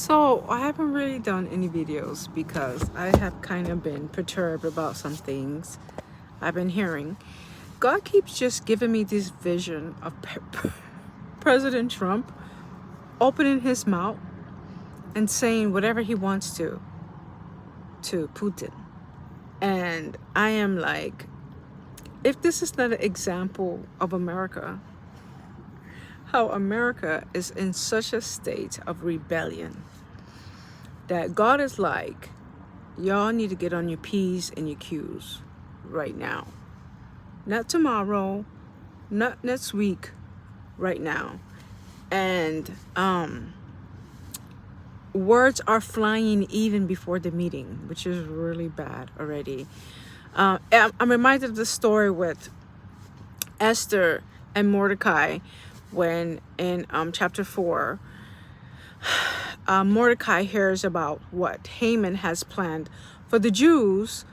So I haven't really done any videos because I have kind of been perturbed about some things I've been hearing. God keeps just giving me this vision of President Trump opening his mouth and saying whatever he wants to Putin. And I am like, if this is not an example of America, how America is in such a state of rebellion that God is like, y'all need to get on your P's and your Q's right now. Not tomorrow, not next week, right now. And words are flying even before the meeting, which is really bad already. I'm reminded of the story with Esther and Mordecai when in chapter 4, Mordecai hears about what Haman has planned for the Jews,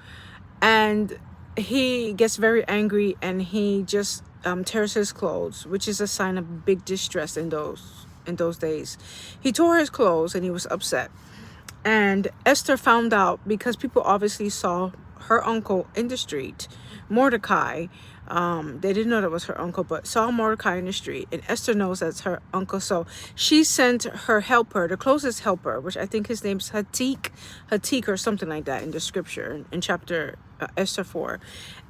and he gets very angry and he just tears his clothes, which is a sign of big distress in those days. He tore his clothes and he was upset. And Esther found out because people obviously saw her uncle in the street, Mordecai. They didn't know that was her uncle, but saw Mordecai in the street, and Esther knows that's her uncle. So she sent her helper, the closest helper, which I think his name's Hatik or something like that in the scripture in chapter Esther 4.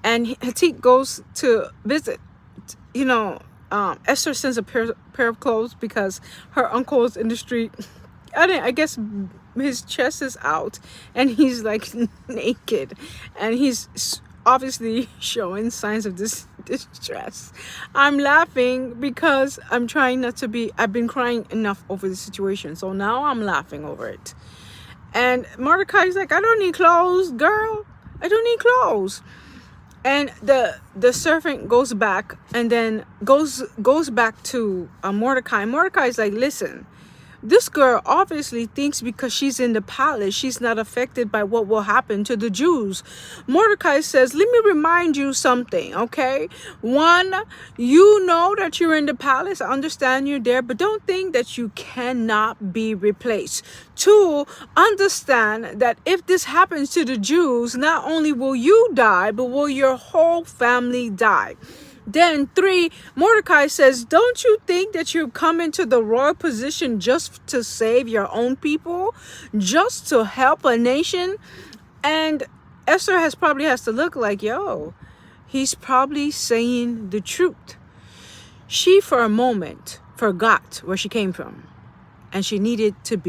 And Hatik goes to visit. Esther sends a pair of clothes because her uncle is in the street. I guess his chest is out and he's like naked, and he's obviously showing signs of distress. I'm laughing because I'm trying not to be. I've been crying enough over the situation, so now I'm laughing over it. And Mordecai's like, I don't need clothes, girl. I don't need clothes. And the servant goes back and then goes back to Mordecai. Mordecai's like, listen, this girl obviously thinks because she's in the palace, she's not affected by what will happen to the Jews. Mordecai says, let me remind you something, okay? One, you know that you're in the palace. I understand you're there, but don't think that you cannot be replaced. Two, understand that if this happens to the Jews, not only will you die, but will your whole family die. Then 3, Mordecai says, don't you think that you've come into the royal position just to save your own people, just to help a nation? And Esther probably has to look like, yo, he's probably saying the truth. She, for a moment, forgot where she came from, and she needed to be